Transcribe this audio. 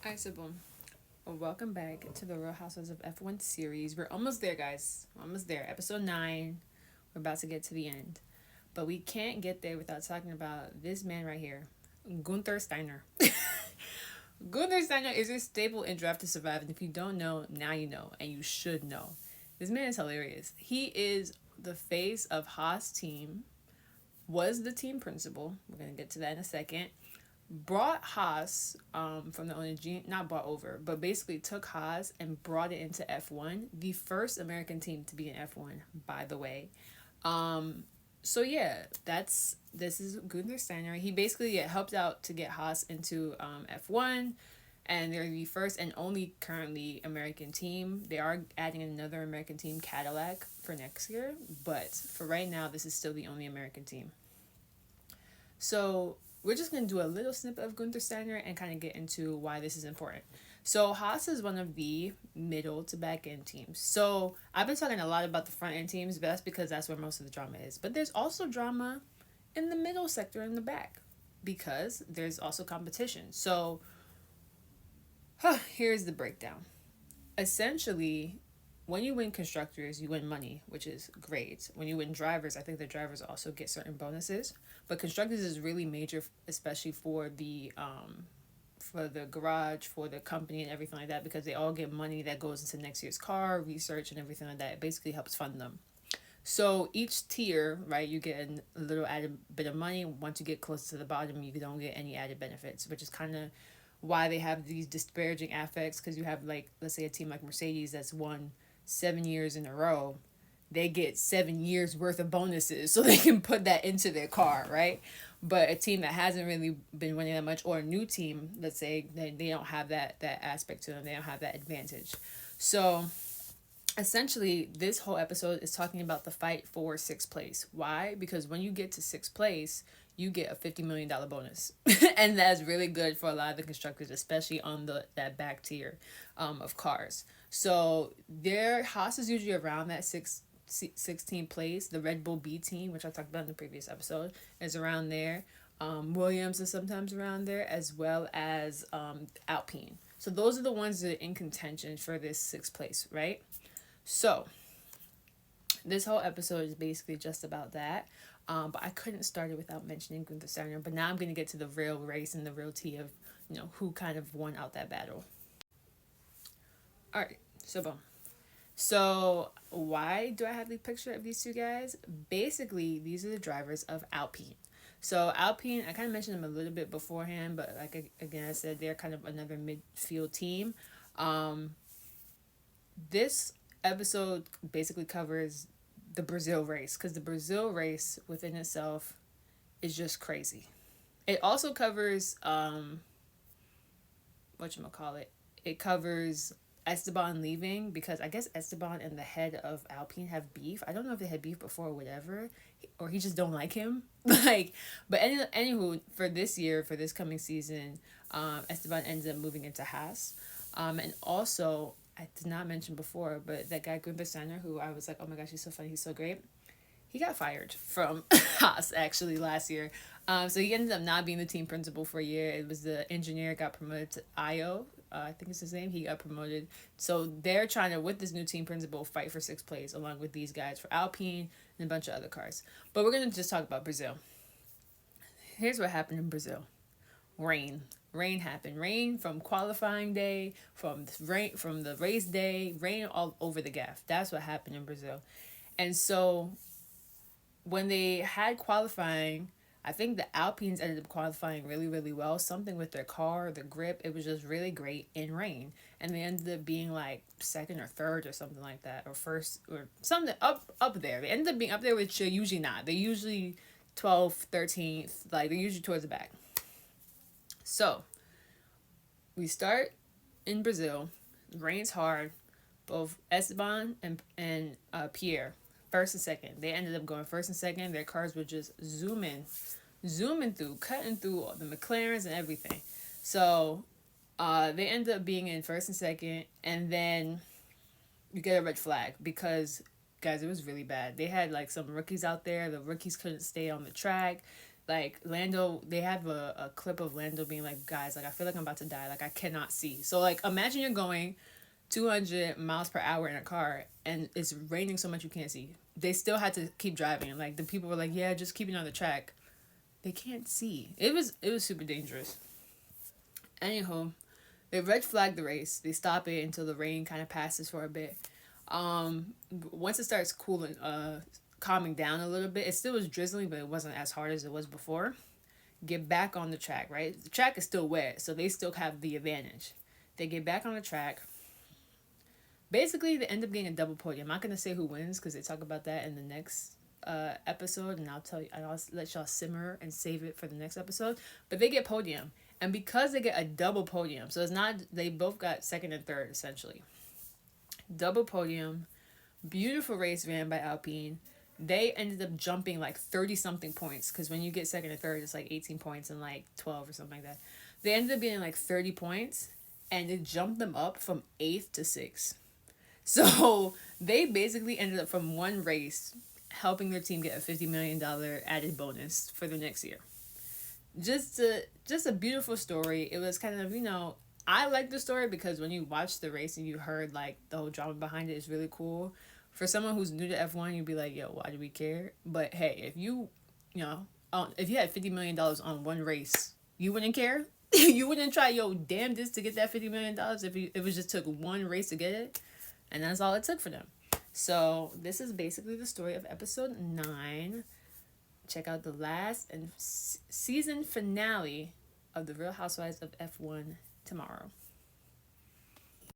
Alright, so boom. Welcome back to the Real Housewives of F1 series. We're almost there, guys. Almost there. Episode 9. We're about to get to the end. But we can't get there without talking about this man right here, Gunther Steiner. Gunther Steiner is a staple in Draft to Survive, and if you don't know, now you know, and you should know. This man is hilarious. He is the face of Haas team, was the team principal. We're going to get to that in a second. Brought Haas from the owner, not bought over, but basically took Haas and brought it into F1, the first American team to be in F1, by the way. So yeah, this is Gunther Steiner. He basically helped out to get Haas into F1, and they're the first and only currently American team. They are adding another American team, Cadillac, for next year, but for right now, this is still the only American team. So we're just going to do a little snippet of Gunther Steiner and kind of get into why this is important. So Haas is one of the middle to back end teams. So I've been talking a lot about the front end teams, but that's because that's where most of the drama is. But there's also drama in the middle sector in the back because there's also competition. So here's the breakdown. Essentially, when you win constructors, you win money, which is great. When you win drivers, I think the drivers also get certain bonuses. But constructors is really major, especially for the garage, for the company, and everything like that, because they all get money that goes into next year's car, research, and everything like that. It basically helps fund them. So each tier, right, you get a little added bit of money. Once you get close to the bottom, you don't get any added benefits, which is kind of why they have these disparaging affects. Because you have, like, let's say a team like Mercedes that's won 7 years in a row, they get 7 years worth of bonuses so they can put that into their car, right? But a team that hasn't really been winning that much, or a new team, let's say, they don't have that aspect to them. They don't have that advantage. So essentially, this whole episode is talking about the fight for sixth place. Why? Because when you get to sixth place, you get a $50 million bonus, and that's really good for a lot of the constructors, especially on that back tier of cars. So their Haas is usually around that 16th place. The Red Bull B team, which I talked about in the previous episode, is around there. Williams is sometimes around there, as well as Alpine. So those are the ones that are in contention for this sixth place, right? So this whole episode is basically just about that. But I couldn't start it without mentioning Gunther Steiner. But now I'm going to get to the real race and the real tea of, who kind of won out that battle. All right, so boom. So why do I have the picture of these two guys? Basically, these are the drivers of Alpine. So Alpine, I kind of mentioned them a little bit beforehand, but like again, I said they're kind of another midfield team. This episode basically covers the Brazil race, because the Brazil race within itself is just crazy. It also covers whatchamacallit. It covers Esteban leaving, because I guess Esteban and the head of Alpine have beef. I don't know if they had beef before or whatever, or he just don't like him. But anywho, for this year, for this coming season, Esteban ends up moving into Haas. And also, I did not mention before, but that guy Gunther Steiner, who I was like, oh my gosh, he's so funny, he's so great. He got fired from Haas actually last year. So he ended up not being the team principal for a year. It was the engineer got promoted to Io. I think it's his name. He got promoted. So they're trying to, with this new team principal, fight for sixth place along with these guys for Alpine and a bunch of other cars. But we're going to just talk about Brazil. Here's what happened in Brazil. Rain happened. Rain from qualifying day, from the race day, rain all over the gaff. That's what happened in Brazil. And so when they had qualifying, I think the Alpines ended up qualifying really, really well. Something with their car, the grip, it was just really great in rain. And they ended up being like second or third or something like that, or first or something up there. They ended up being up there, which they're usually not. They're usually 12th, 13th, like they're usually towards the back. So we start in Brazil. Rains hard. Both Esteban and Pierre, first and second. They ended up going first and second. Their cars were just zooming through, cutting through all the McLarens and everything. So they ended up being in first and second, and then you get a red flag because, guys, it was really bad. They had like some rookies out there. The rookies couldn't stay on the track. Like Lando, they have a clip of Lando being like, guys, like I feel like I'm about to die, like I cannot see. So like imagine you're going 200 miles per hour in a car and it's raining so much you can't see. They still had to keep driving. Like the people were like, yeah, just keep it on the track. They can't see. It was super dangerous. Anyhow, they red flag the race. They stop it until the rain kind of passes for a bit. Once it starts cooling, calming down a little bit, it still was drizzling, but it wasn't as hard as it was before. Get back on the track, right? The track is still wet, so they still have the advantage. They get back on the track. Basically, they end up getting a double podium. I'm not gonna say who wins because they talk about that in the next episode, and I'll tell you. I'll let y'all simmer and save it for the next episode. But they get podium, and because they get a double podium, so it's not they both got second and third essentially. Double podium, beautiful race ran by Alpine. They ended up jumping like 30 something points because when you get second and third, it's like 18 points and like 12 or something like that. They ended up getting like 30 points, and it jumped them up from eighth to sixth. So they basically ended up from one race helping their team get a $50 million added bonus for the next year. Just a beautiful story. It was kind of, I like the story because when you watch the race and you heard like the whole drama behind it is really cool. For someone who's new to F1, you'd be like, yo, why do we care? But hey, if you had $50 million on one race, you wouldn't care. You wouldn't try your damnedest to get that $50 million if it was just took one race to get it, and that's all it took for them. So this is basically the story of episode 9. Check out the last and season finale of the Real Housewives of F1 tomorrow.